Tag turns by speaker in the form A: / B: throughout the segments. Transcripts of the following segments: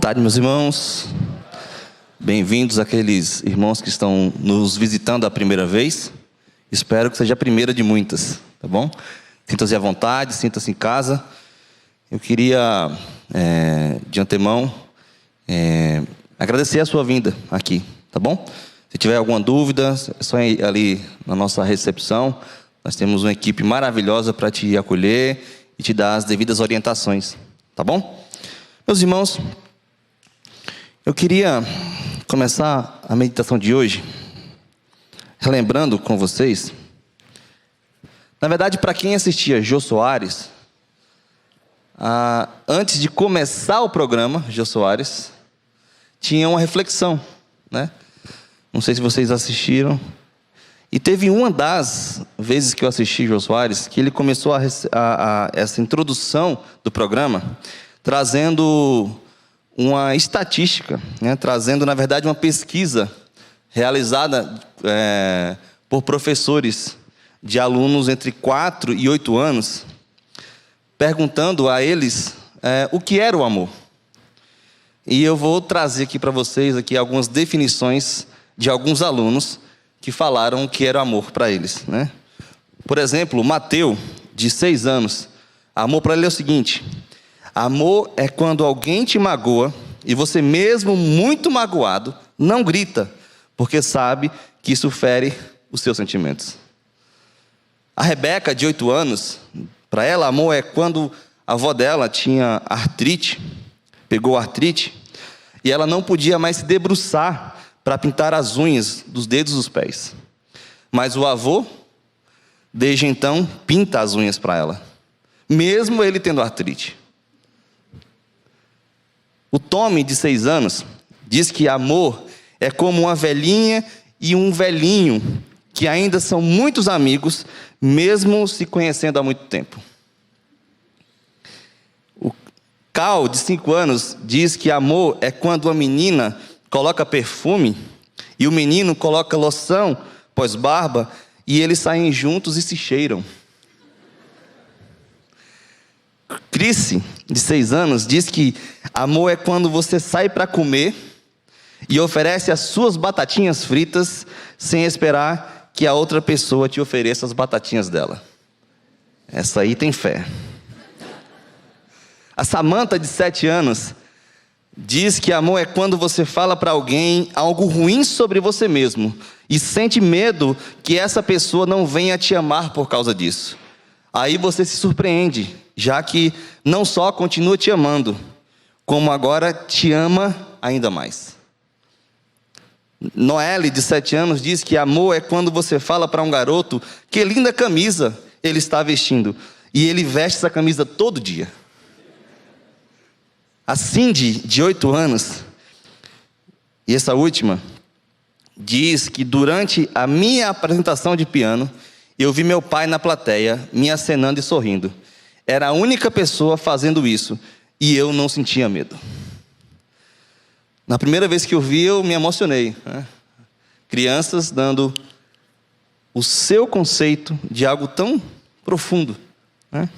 A: Boa tarde, meus irmãos. Bem-vindos àqueles irmãos que estão nos visitando a primeira vez. Espero que seja a primeira de muitas, tá bom? Sinta-se à vontade, sinta-se em casa. Eu queria, de antemão, agradecer a sua vinda aqui, tá bom? Se tiver alguma dúvida, é só ir ali na nossa recepção. Nós temos uma equipe maravilhosa para te acolher e te dar as devidas orientações, tá bom? Meus irmãos, eu queria começar a meditação de hoje relembrando com vocês. Na verdade, para quem assistia Jô Soares, antes de começar o programa, Jô Soares tinha uma reflexão, né? Não sei se vocês assistiram. E teve uma das vezes que eu assisti Jô Soares, que ele começou essa introdução do programa, trazendo uma estatística, né? Trazendo, na verdade, uma pesquisa realizada por professores de alunos entre 4 e 8 anos, perguntando a eles o que era o amor. E eu vou trazer aqui para vocês algumas definições de alguns alunos que falaram o que era amor para eles, né? Por exemplo, o Mateus, de 6 anos, amor para ele é o seguinte: amor é quando alguém te magoa e você, mesmo muito magoado, não grita, porque sabe que isso fere os seus sentimentos. A Rebeca, de 8 anos, para ela, amor é quando a avó dela tinha artrite, pegou artrite, e ela não podia mais se debruçar para pintar as unhas dos dedos dos pés. Mas o avô, desde então, pinta as unhas para ela, mesmo ele tendo artrite. O Tommy, de 6 anos, diz que amor é como uma velhinha e um velhinho, que ainda são muitos amigos, mesmo se conhecendo há muito tempo. O Cal, de 5 anos, diz que amor é quando a menina coloca perfume e o menino coloca loção pós-barba e eles saem juntos e se cheiram. Cris, de 6 anos, diz que amor é quando você sai para comer e oferece as suas batatinhas fritas sem esperar que a outra pessoa te ofereça as batatinhas dela. Essa aí tem fé. A Samantha, de 7 anos, diz que amor é quando você fala para alguém algo ruim sobre você mesmo e sente medo que essa pessoa não venha te amar por causa disso. Aí você se surpreende, já que não só continua te amando, como agora te ama ainda mais. Noelle, de 7 anos, diz que amor é quando você fala para um garoto que linda camisa ele está vestindo e ele veste essa camisa todo dia. A Cindy, de 8 anos, e essa última, diz que durante a minha apresentação de piano, eu vi meu pai na plateia, me acenando e sorrindo. Era a única pessoa fazendo isso, e eu não sentia medo. Na primeira vez que eu vi, eu me emocionei, né? Crianças dando o seu conceito de algo tão profundo, né?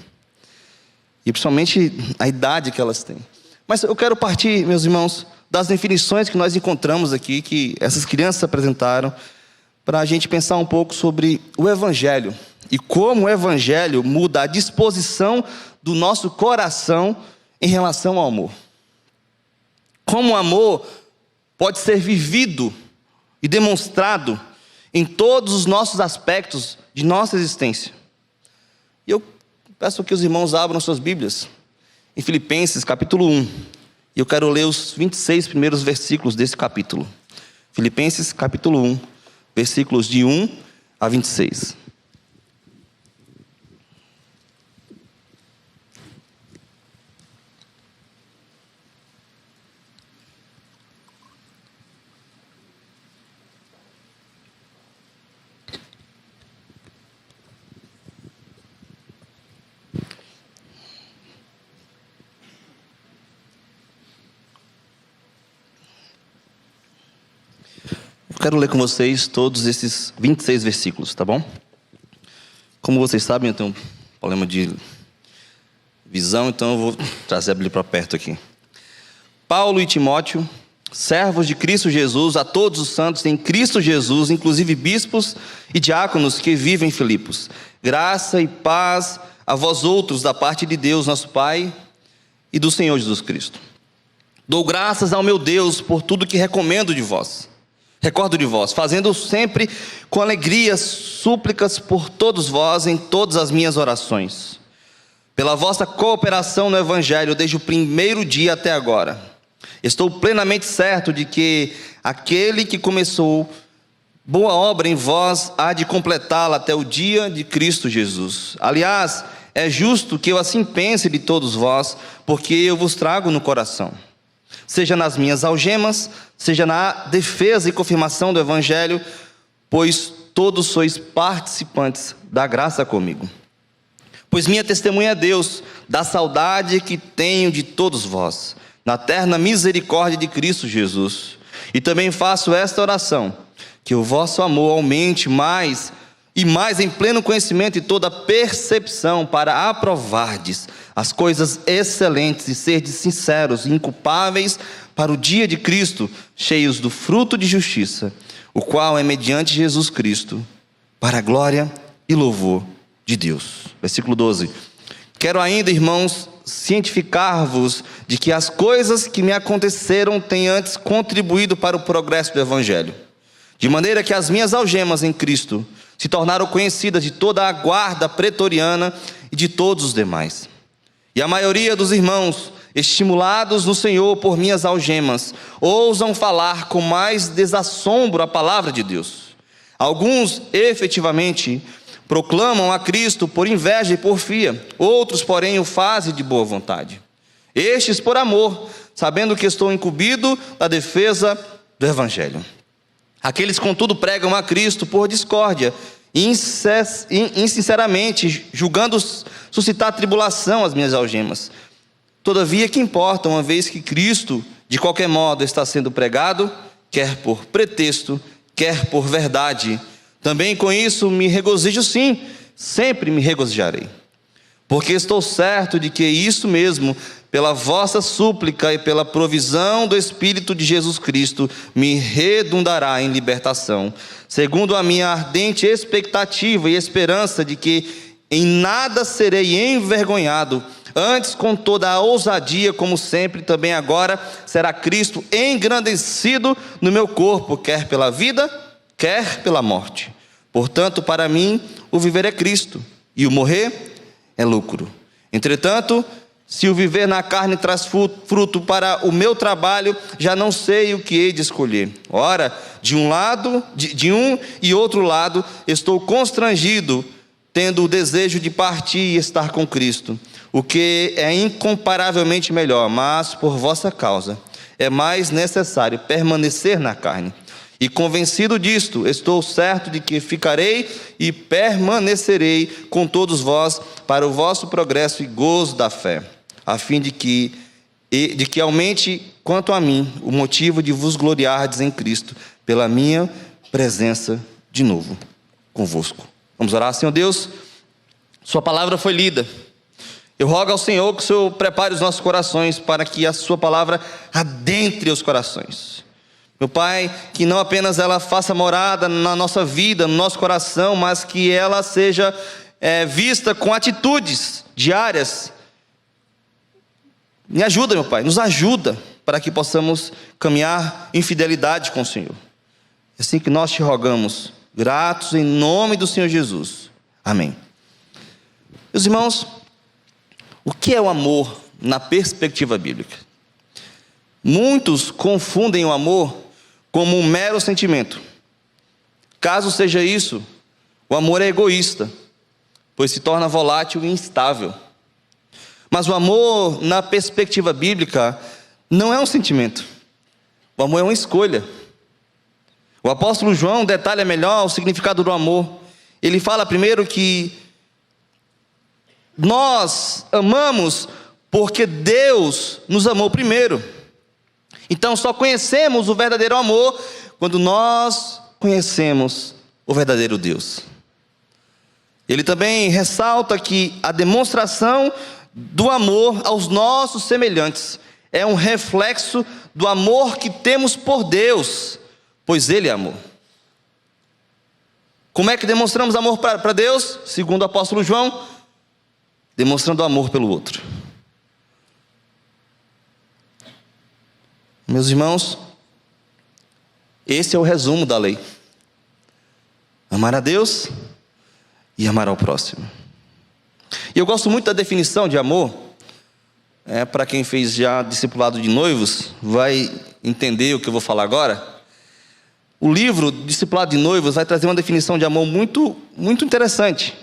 A: E principalmente a idade que elas têm. Mas eu quero partir, meus irmãos, das definições que nós encontramos aqui, que essas crianças apresentaram, para a gente pensar um pouco sobre o Evangelho e como o Evangelho muda a disposição do nosso coração em relação ao amor. Como o amor pode ser vivido e demonstrado em todos os nossos aspectos de nossa existência. E eu peço que os irmãos abram suas Bíblias em Filipenses, capítulo 1. E eu quero ler os 26 primeiros versículos desse capítulo. Filipenses, capítulo 1, versículos de 1 a 26. Quero ler com vocês todos esses 26 versículos, tá bom? Como vocês sabem, eu tenho um problema de visão, então eu vou trazer a Bíblia para perto aqui. Paulo e Timóteo, servos de Cristo Jesus, a todos os santos em Cristo Jesus, inclusive bispos e diáconos que vivem em Filipos. Graça e paz a vós outros da parte de Deus, nosso Pai, e do Senhor Jesus Cristo. Dou graças ao meu Deus por tudo que recordo de vós, fazendo sempre com alegria súplicas por todos vós em todas as minhas orações, pela vossa cooperação no Evangelho desde o primeiro dia até agora. Estou plenamente certo de que aquele que começou boa obra em vós há de completá-la até o dia de Cristo Jesus. Aliás, é justo que eu assim pense de todos vós, porque eu vos trago no coração, seja nas minhas algemas, seja na defesa e confirmação do Evangelho, pois todos sois participantes da graça comigo. Pois minha testemunha é Deus, da saudade que tenho de todos vós, na terna misericórdia de Cristo Jesus. E também faço esta oração, que o vosso amor aumente mais e mais em pleno conhecimento e toda percepção, para aprovardes as coisas excelentes e serdes sinceros e inculpáveis para o dia de Cristo, cheios do fruto de justiça, o qual é mediante Jesus Cristo, para a glória e louvor de Deus. Versículo 12. Quero ainda, irmãos, cientificar-vos de que as coisas que me aconteceram têm antes contribuído para o progresso do Evangelho, de maneira que as minhas algemas em Cristo se tornaram conhecidas de toda a guarda pretoriana e de todos os demais. E a maioria dos irmãos, estimulados no Senhor por minhas algemas, ousam falar com mais desassombro a palavra de Deus. Alguns, efetivamente, proclamam a Cristo por inveja e porfia, outros, porém, o fazem de boa vontade. Estes por amor, sabendo que estou incumbido da defesa do Evangelho. Aqueles, contudo, pregam a Cristo por discórdia, insinceramente, julgando suscitar tribulação às minhas algemas. Todavia, que importa, uma vez que Cristo, de qualquer modo, está sendo pregado, quer por pretexto, quer por verdade. Também com isso me regozijo, sim, sempre me regozijarei. Porque estou certo de que isso mesmo, pela vossa súplica e pela provisão do Espírito de Jesus Cristo, me redundará em libertação, segundo a minha ardente expectativa e esperança de que em nada serei envergonhado, antes com toda a ousadia, como sempre, também agora, será Cristo engrandecido no meu corpo, quer pela vida, quer pela morte. Portanto, para mim, o viver é Cristo, e o morrer é lucro. Entretanto, se o viver na carne traz fruto para o meu trabalho, já não sei o que hei de escolher. Ora, de um e outro lado, estou constrangido, tendo o desejo de partir e estar com Cristo, o que é incomparavelmente melhor, mas por vossa causa é mais necessário permanecer na carne. E convencido disto, estou certo de que ficarei e permanecerei com todos vós para o vosso progresso e gozo da fé, a fim de que aumente, quanto a mim, o motivo de vos gloriardes em Cristo, pela minha presença de novo convosco. Vamos orar. Senhor Deus, sua palavra foi lida. Eu rogo ao Senhor que o Senhor prepare os nossos corações para que a sua palavra adentre os corações. Meu Pai, que não apenas ela faça morada na nossa vida, no nosso coração, mas que ela seja vista com atitudes diárias. Me ajuda, meu Pai, nos ajuda para que possamos caminhar em fidelidade com o Senhor. É assim que nós te rogamos, gratos em nome do Senhor Jesus. Amém. Meus irmãos, o que é o amor na perspectiva bíblica? Muitos confundem o amor como um mero sentimento. Caso seja isso, o amor é egoísta, pois se torna volátil e instável. Mas o amor, na perspectiva bíblica, não é um sentimento. O amor é uma escolha. O apóstolo João detalha melhor o significado do amor. Ele fala primeiro que nós amamos porque Deus nos amou primeiro. Então só conhecemos o verdadeiro amor quando nós conhecemos o verdadeiro Deus. Ele também ressalta que a demonstração do amor aos nossos semelhantes é um reflexo do amor que temos por Deus, pois Ele é amor. Como é que demonstramos amor para Deus? Segundo o apóstolo João, demonstrando amor pelo outro. Meus irmãos, esse é o resumo da lei: amar a Deus e amar ao próximo. E eu gosto muito da definição de amor. Para quem fez já discipulado de noivos, vai entender o que eu vou falar agora. O livro Discipulado de Noivos vai trazer uma definição de amor muito, muito interessante.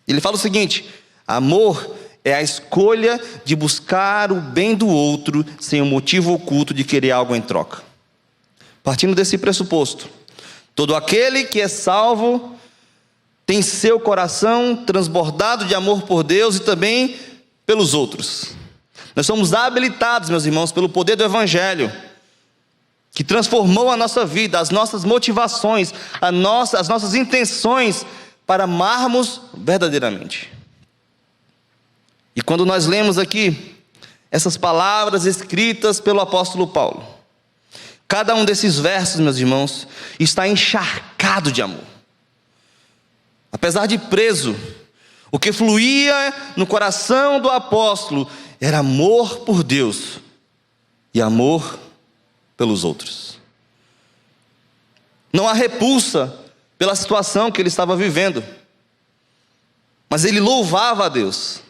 A: Ele fala o seguinte: amor é a escolha de buscar o bem do outro sem o motivo oculto de querer algo em troca. Partindo desse pressuposto, todo aquele que é salvo tem seu coração transbordado de amor por Deus e também pelos outros. Nós somos habilitados, meus irmãos, pelo poder do Evangelho, que transformou a nossa vida, as nossas motivações, as nossas intenções para amarmos verdadeiramente. E quando nós lemos aqui essas palavras escritas pelo apóstolo Paulo, cada um desses versos, meus irmãos, está encharcado de amor. Apesar de preso, o que fluía no coração do apóstolo era amor por Deus e amor pelos outros. Não há repulsa pela situação que ele estava vivendo, mas ele louvava a Deus,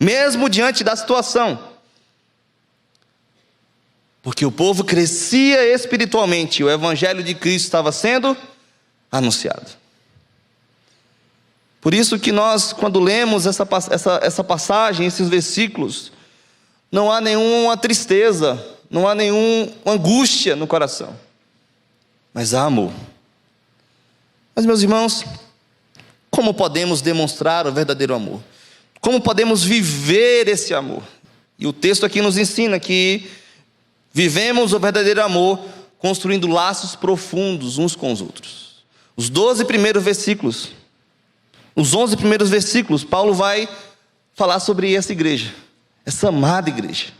A: mesmo diante da situação, porque o povo crescia espiritualmente, o Evangelho de Cristo estava sendo anunciado. Por isso que nós, quando lemos essa passagem, esses versículos, não há nenhuma tristeza, não há nenhuma angústia no coração, mas há amor. Mas, meus irmãos, como podemos demonstrar o verdadeiro amor? Como podemos viver esse amor? E o texto aqui nos ensina que vivemos o verdadeiro amor construindo laços profundos uns com os outros. Os 12 primeiros versículos, os 11 primeiros versículos, Paulo vai falar sobre essa igreja, essa amada igreja.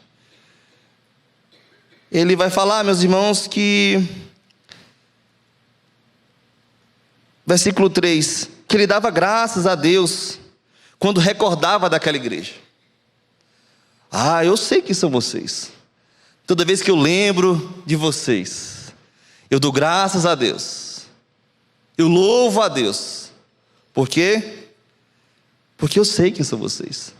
A: Ele vai falar, meus irmãos, que versículo 3, que ele dava graças a Deus quando recordava daquela igreja. Eu sei que são vocês. Toda vez que eu lembro de vocês, eu dou graças a Deus, eu louvo a Deus. Por quê? Porque eu sei quem são vocês.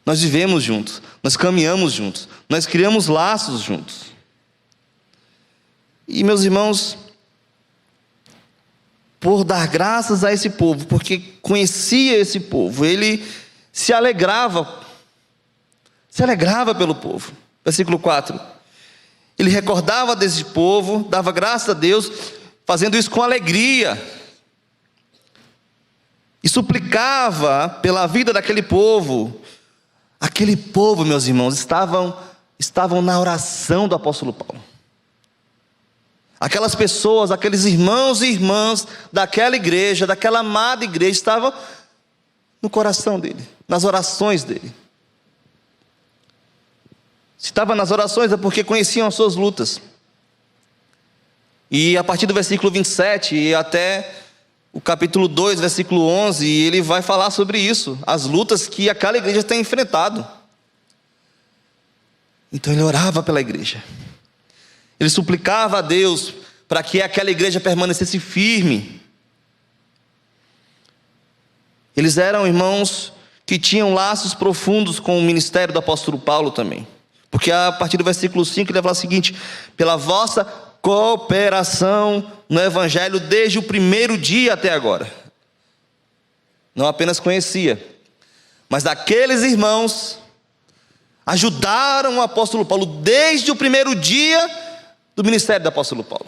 A: Nós vivemos juntos, nós caminhamos juntos, nós criamos laços juntos. E, meus irmãos, por dar graças a esse povo, porque conhecia esse povo, ele se alegrava pelo povo. Versículo 4, ele recordava desse povo, dava graças a Deus, fazendo isso com alegria, e suplicava pela vida daquele povo. Aquele povo, meus irmãos, estavam na oração do apóstolo Paulo. Aquelas pessoas, aqueles irmãos e irmãs daquela igreja, daquela amada igreja, estavam no coração dele, nas orações dele. Se estava nas orações é porque conheciam as suas lutas. E a partir do versículo 27 e até o capítulo 2, versículo 11, ele vai falar sobre isso, as lutas que aquela igreja tem enfrentado. Então ele orava pela igreja, ele suplicava a Deus para que aquela igreja permanecesse firme. Eles eram irmãos que tinham laços profundos com o ministério do apóstolo Paulo também, porque a partir do versículo 5 ele vai falar o seguinte: pela vossa cooperação no Evangelho desde o primeiro dia até agora. Não apenas conhecia, mas daqueles irmãos ajudaram o apóstolo Paulo desde o primeiro dia do ministério do apóstolo Paulo.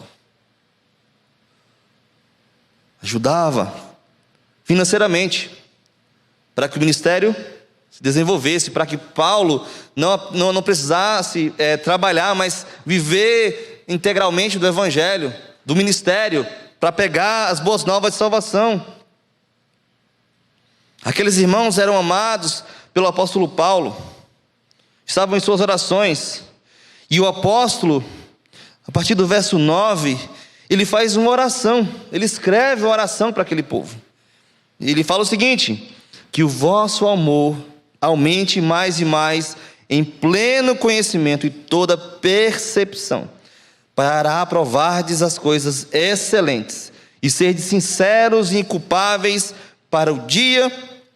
A: Ajudava financeiramente para que o ministério se desenvolvesse, para que Paulo não precisasse trabalhar, mas viver integralmente do Evangelho, do ministério, para pegar as boas novas de salvação. Aqueles irmãos eram amados pelo apóstolo Paulo, estavam em suas orações, E o apóstolo, a partir do verso 9, ele faz uma oração, ele escreve uma oração para aquele povo. Ele fala o seguinte: que o vosso amor aumente mais e mais em pleno conhecimento e toda percepção, para aprovardes as coisas excelentes e serdes sinceros e inculpáveis para o dia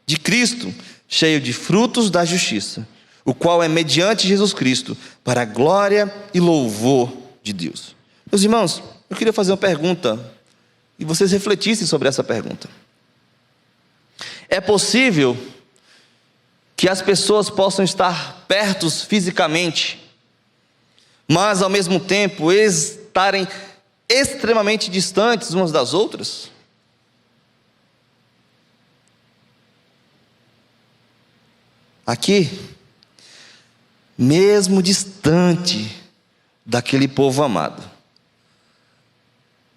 A: de Cristo, cheio de frutos da justiça, o qual é mediante Jesus Cristo, para a glória e louvor de Deus. Meus irmãos, eu queria fazer uma pergunta, e vocês refletissem sobre essa pergunta. É possível que as pessoas possam estar perto fisicamente, mas ao mesmo tempo estarem extremamente distantes umas das outras? Aqui, mesmo distante daquele povo amado,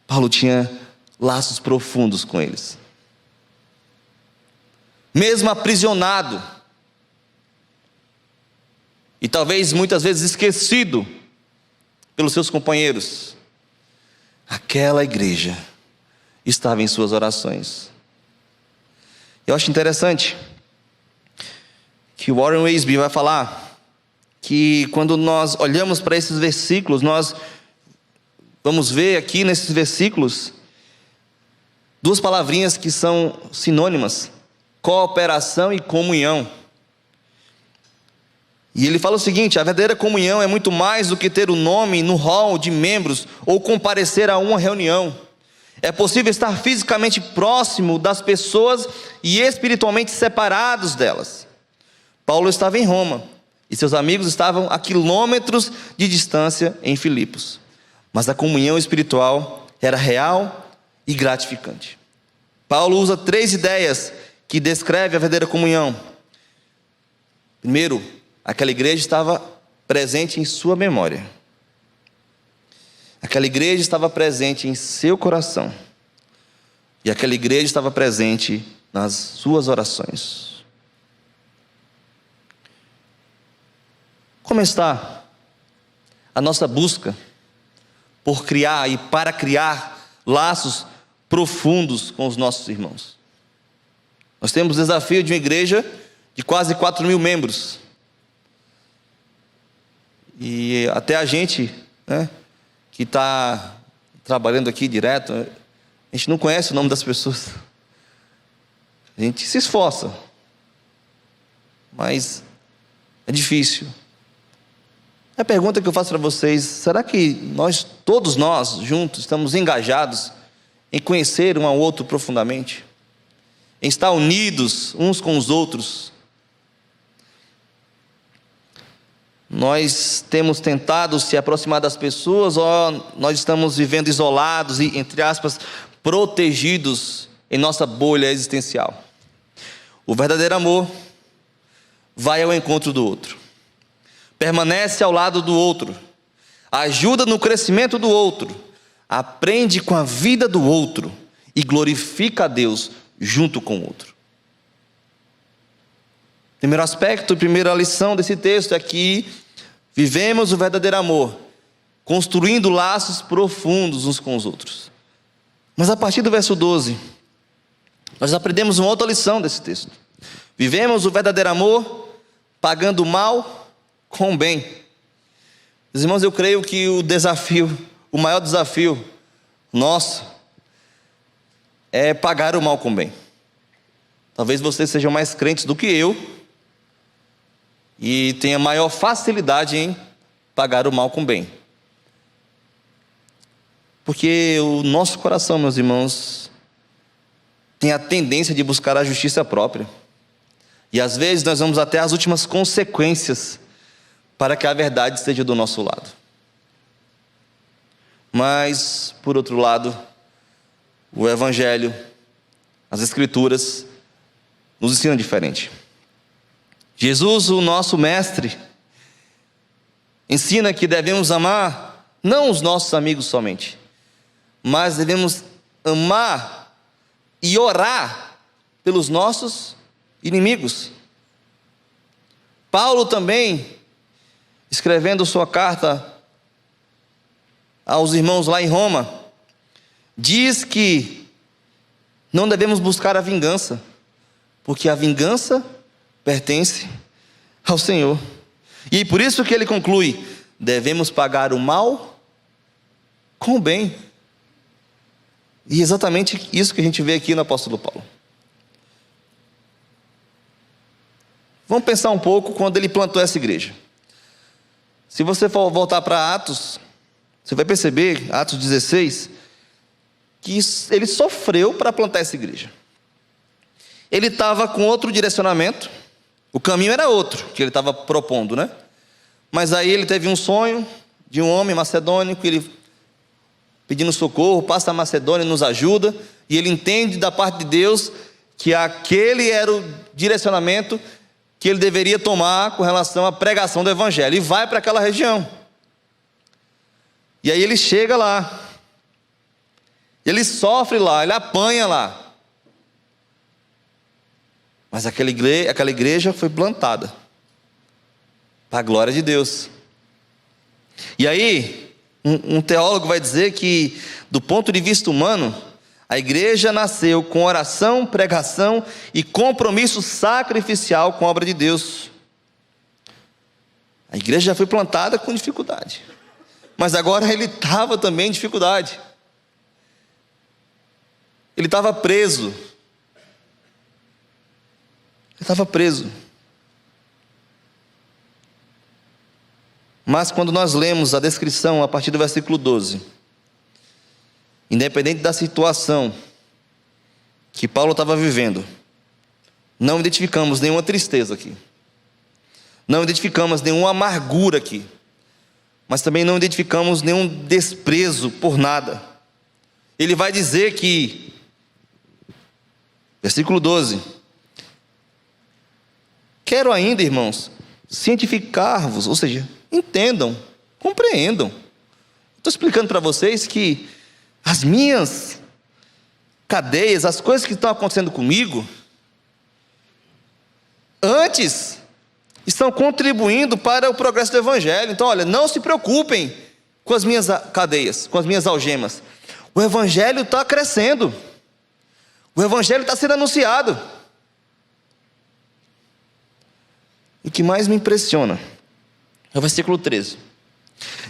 A: Paulo tinha laços profundos com eles. Mesmo aprisionado, e talvez muitas vezes esquecido pelos seus companheiros, aquela igreja estava em suas orações. Eu acho interessante que o Warren Wiersbe vai falar que quando nós olhamos para esses versículos, nós vamos ver aqui nesses versículos duas palavrinhas que são sinônimas: cooperação e comunhão. E ele fala o seguinte: a verdadeira comunhão é muito mais do que ter o nome no hall de membros ou comparecer a uma reunião. É possível estar fisicamente próximo das pessoas e espiritualmente separados delas. Paulo estava em Roma e seus amigos estavam a quilômetros de distância em Filipos, mas a comunhão espiritual era real e gratificante. Paulo usa 3 ideias que descrevem a verdadeira comunhão. Primeiro, aquela igreja estava presente em sua memória. Aquela igreja estava presente em seu coração. E aquela igreja estava presente nas suas orações. Como está a nossa busca por criar e para criar laços profundos com os nossos irmãos? Nós temos o desafio de uma igreja de quase 4.000 membros. E até a gente, né, que está trabalhando aqui direto, a gente não conhece o nome das pessoas. A gente se esforça, mas é difícil. A pergunta que eu faço para vocês: será que todos nós juntos, estamos engajados em conhecer um ao outro profundamente? Em estar unidos uns com os outros? Nós temos tentado se aproximar das pessoas, ou nós estamos vivendo isolados e, entre aspas, protegidos em nossa bolha existencial? O verdadeiro amor vai ao encontro do outro, permanece ao lado do outro, ajuda no crescimento do outro, aprende com a vida do outro e glorifica a Deus junto com o outro. Primeiro aspecto, primeira lição desse texto é que vivemos o verdadeiro amor, construindo laços profundos uns com os outros. Mas a partir do verso 12, nós aprendemos uma outra lição desse texto. Vivemos o verdadeiro amor, pagando o mal com o bem. Meus irmãos, eu creio que o maior desafio nosso é pagar o mal com o bem. Talvez vocês sejam mais crentes do que eu e tenha maior facilidade em pagar o mal com o bem. Porque o nosso coração, meus irmãos, tem a tendência de buscar a justiça própria. E às vezes nós vamos até as últimas consequências para que a verdade esteja do nosso lado. Mas, por outro lado, o Evangelho, as Escrituras, nos ensinam diferente. Jesus, o nosso mestre, ensina que devemos amar não os nossos amigos somente, mas devemos amar e orar pelos nossos inimigos. Paulo também escrevendo sua carta aos irmãos lá em Roma, diz que não devemos buscar a vingança, porque a vingança pertence ao Senhor. E por isso que ele conclui: devemos pagar o mal com o bem. E exatamente isso que a gente vê aqui no apóstolo Paulo. Vamos pensar um pouco quando ele plantou essa igreja. Se você for voltar para Atos, você vai perceber, Atos 16, que ele sofreu para plantar essa igreja. Ele estava com outro direcionamento, o caminho era outro, que ele estava propondo, né? Mas aí ele teve um sonho de um homem macedônico, ele pedindo socorro, passa a Macedônia, nos ajuda, e ele entende da parte de Deus que aquele era o direcionamento que ele deveria tomar com relação à pregação do evangelho, e vai para aquela região. E aí ele chega lá, ele sofre lá, ele apanha lá, mas aquela igreja foi plantada para a glória de Deus. E aí um teólogo vai dizer que, do ponto de vista humano, a igreja nasceu com oração, pregação e compromisso sacrificial com a obra de Deus. A igreja já foi plantada com dificuldade, mas agora ele estava também em dificuldade. Ele estava preso. Ele estava preso. Mas quando nós lemos a descrição a partir do versículo 12, independente da situação que Paulo estava vivendo, não identificamos nenhuma tristeza aqui, não identificamos nenhuma amargura aqui, mas também não identificamos nenhum desprezo por nada. Ele vai dizer que, versículo 12: quero ainda, irmãos, cientificar-vos, ou seja, entendam, compreendam. Estou explicando para vocês que as minhas cadeias, as coisas que estão acontecendo comigo, antes estão contribuindo para o progresso do evangelho. Então, olha, não se preocupem com as minhas cadeias, com as minhas algemas. O evangelho está crescendo, o evangelho está sendo anunciado. E o que mais me impressiona é o versículo 13: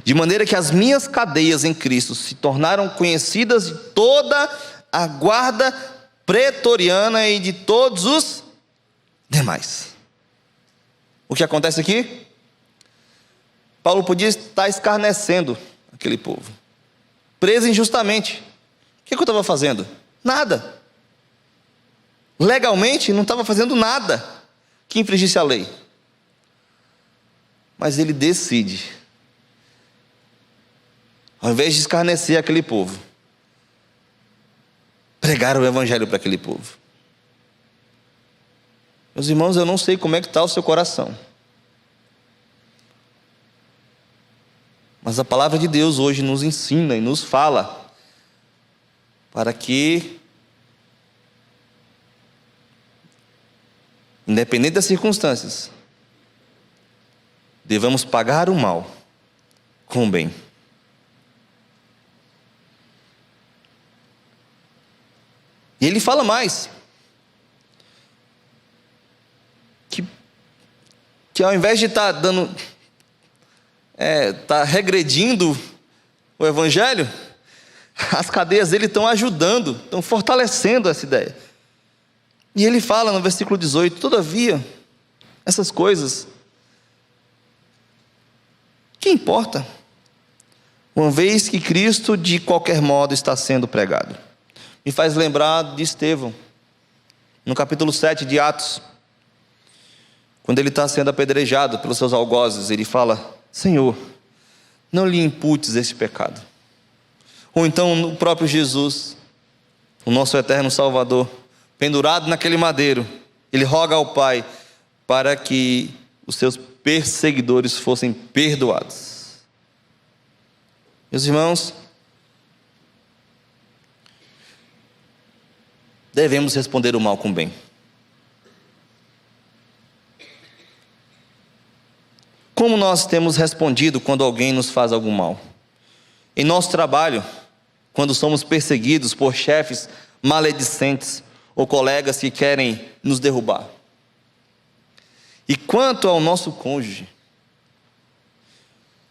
A: de maneira que as minhas cadeias em Cristo se tornaram conhecidas de toda a guarda pretoriana e de todos os demais. O que acontece aqui? Paulo podia estar escarnecendo aquele povo, preso injustamente. O que eu estava fazendo? Nada. Legalmente não estava fazendo nada que infringisse a lei. Mas ele decide, ao invés de escarnecer aquele povo, pregar o evangelho para aquele povo. Meus irmãos, eu não sei como é que está o seu coração, mas a palavra de Deus hoje nos ensina e nos fala para que, independente das circunstâncias, devamos pagar o mal com o bem. E ele fala mais, que ao invés de estar regredindo o evangelho, as cadeias dele estão ajudando, estão fortalecendo essa ideia. E ele fala no versículo 18: todavia, essas coisas, que importa, uma vez que Cristo de qualquer modo está sendo pregado. Me faz lembrar de Estevão, no capítulo 7 de Atos, quando ele está sendo apedrejado pelos seus algozes. Ele fala: Senhor, não lhe imputes esse pecado. Ou então o próprio Jesus, o nosso eterno Salvador, pendurado naquele madeiro, ele roga ao Pai para que os seus perseguidores fossem perdoados. Meus irmãos, devemos responder o mal com o bem. Como nós temos respondido quando alguém nos faz algum mal? Em nosso trabalho, quando somos perseguidos por chefes maledicentes ou colegas que querem nos derrubar. E quanto ao nosso cônjuge,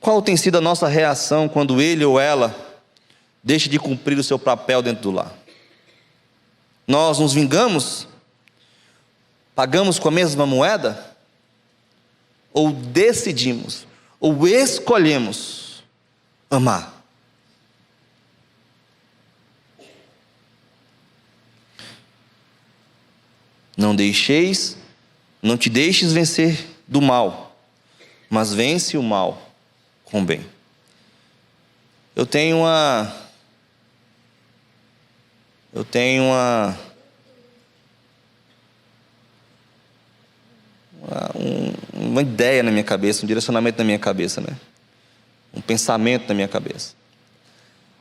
A: qual tem sido a nossa reação quando ele ou ela deixa de cumprir o seu papel dentro do lar? Nós nos vingamos? Pagamos com a mesma moeda? Ou decidimos, ou escolhemos amar? Não te deixes vencer do mal, mas vence o mal com o bem. Eu tenho uma ideia na minha cabeça, um direcionamento na minha cabeça, né? Um pensamento na minha cabeça.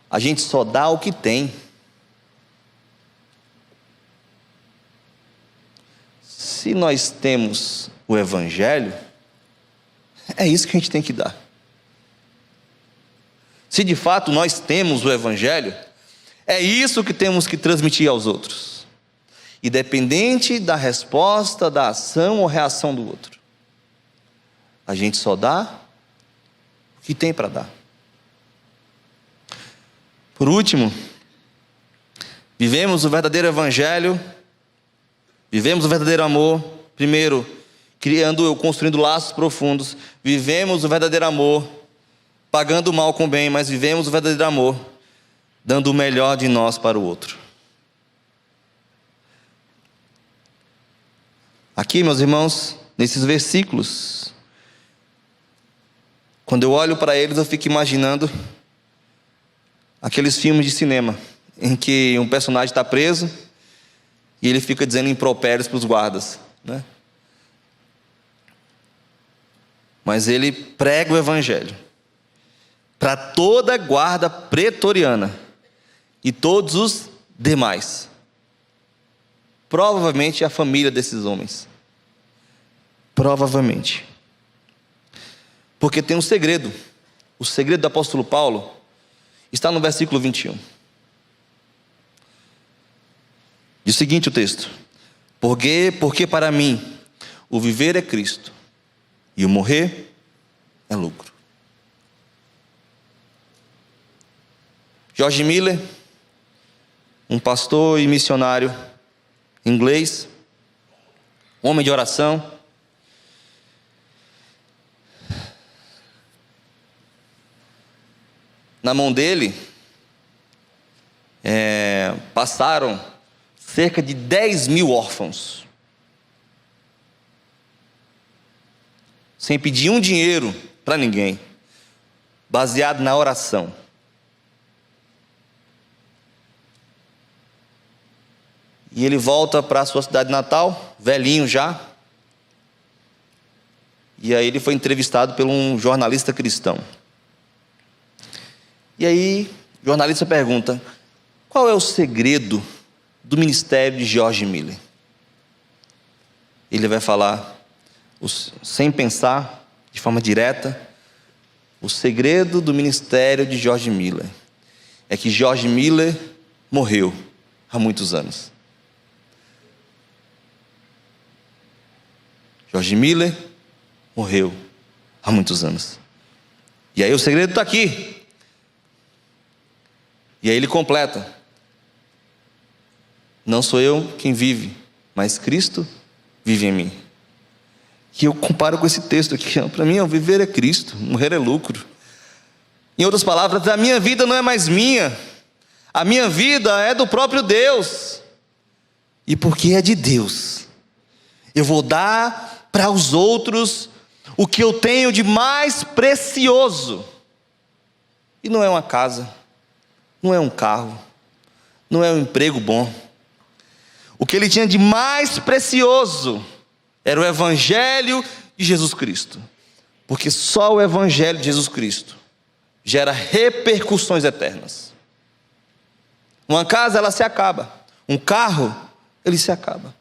A: A gente só dá o que tem. Se nós temos o Evangelho, é isso que a gente tem que dar. Se de fato nós temos o Evangelho, é isso que temos que transmitir aos outros. Independente da resposta, da ação ou reação do outro. A gente só dá o que tem para dar. Por último, vivemos o verdadeiro Evangelho, vivemos o verdadeiro amor, primeiro, criando ou construindo laços profundos. Vivemos o verdadeiro amor, pagando o mal com o bem, mas vivemos o verdadeiro amor, dando o melhor de nós para o outro. Aqui, meus irmãos, nesses versículos, quando eu olho para eles, eu fico imaginando aqueles filmes de cinema, em que um personagem está preso, e ele fica dizendo impropérios para os guardas, né? Mas ele prega o Evangelho para toda a guarda pretoriana e todos os demais. Provavelmente a família desses homens. Provavelmente. Porque tem um segredo. O segredo do apóstolo Paulo está no versículo 21. Diz o seguinte o texto: porque para mim o viver é Cristo e o morrer é lucro. George Miller, um pastor e missionário inglês, homem de oração, na mão dele passaram cerca de 10.000 órfãos, sem pedir um dinheiro para ninguém, baseado na oração. E ele volta para a sua cidade natal, velhinho já. E aí ele foi entrevistado por um jornalista cristão. E aí o jornalista pergunta: qual é o segredo do ministério de George Miller? Ele vai falar, sem pensar, de forma direta: o segredo do ministério de George Miller é que George Miller morreu há muitos anos. George Miller morreu há muitos anos. E aí o segredo está aqui. E aí ele completa: não sou eu quem vive, mas Cristo vive em mim. E eu comparo com esse texto aqui. Para mim, o viver é Cristo, morrer é lucro. Em outras palavras, a minha vida não é mais minha. A minha vida é do próprio Deus. E porque é de Deus, eu vou dar para os outros o que eu tenho de mais precioso. E não é uma casa, não é um carro, não é um emprego bom. O que ele tinha de mais precioso era o Evangelho de Jesus Cristo. Porque só o Evangelho de Jesus Cristo gera repercussões eternas. Uma casa, ela se acaba. Um carro, ele se acaba.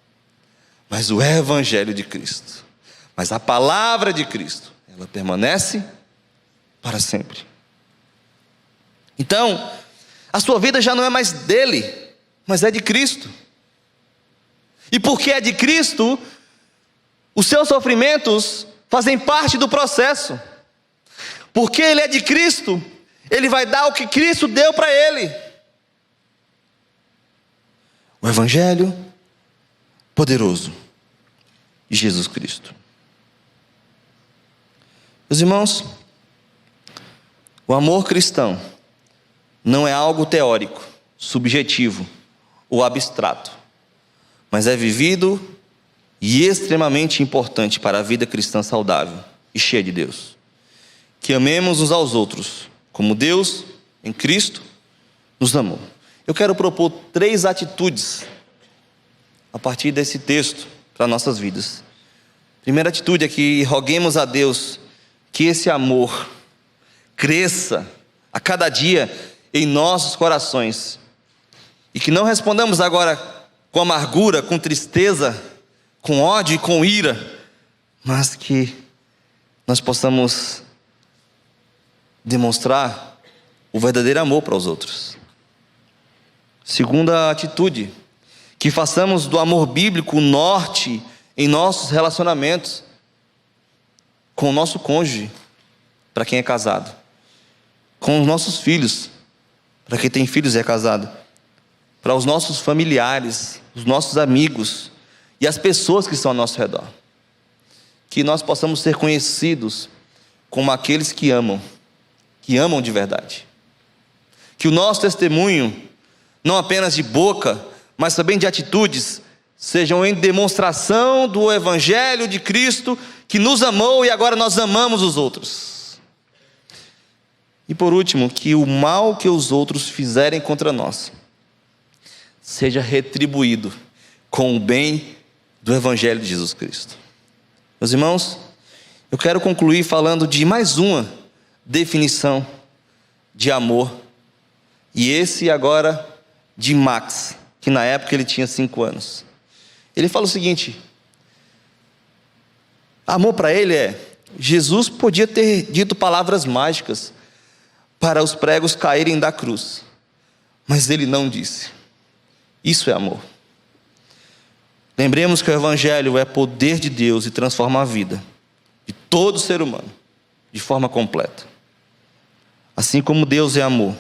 A: Mas o Evangelho de Cristo, mas a palavra de Cristo, ela permanece para sempre. Então, a sua vida já não é mais dele, mas é de Cristo. E porque é de Cristo, os seus sofrimentos fazem parte do processo. Porque ele é de Cristo, ele vai dar o que Cristo deu para ele. O Evangelho poderoso de Jesus Cristo. Meus irmãos, o amor cristão não é algo teórico, subjetivo ou abstrato, mas é vivido e extremamente importante para a vida cristã saudável e cheia de Deus. Que amemos uns aos outros, como Deus, em Cristo, nos amou. Eu quero propor 3 atitudes a partir desse texto para nossas vidas. Primeira atitude é que roguemos a Deus que esse amor cresça a cada dia em nossos corações e que não respondamos agora com amargura, com tristeza, com ódio e com ira, mas que nós possamos demonstrar o verdadeiro amor para os outros. Segunda atitude, que façamos do amor bíblico o norte em nossos relacionamentos com o nosso cônjuge, para quem é casado, com os nossos filhos, para quem tem filhos e é casado, para os nossos familiares, os nossos amigos e as pessoas que estão ao nosso redor. Que nós possamos ser conhecidos como aqueles que amam de verdade. Que o nosso testemunho, não apenas de boca, mas também de atitudes, sejam em demonstração do Evangelho de Cristo, que nos amou e agora nós amamos os outros. E por último, que o mal que os outros fizerem contra nós seja retribuído com o bem do Evangelho de Jesus Cristo. Meus irmãos, eu quero concluir falando de mais uma definição de amor, e esse agora de Max, que na época ele tinha 5 anos. Ele fala o seguinte: amor para ele Jesus podia ter dito palavras mágicas para os pregos caírem da cruz, mas ele não disse. Isso é amor. Lembremos que o Evangelho é poder de Deus e transforma a vida de todo ser humano de forma completa. Assim como Deus é amor,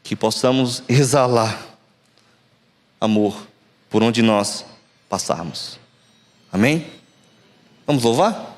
A: que possamos exalar amor por onde nós passarmos. Amém? Vamos louvar?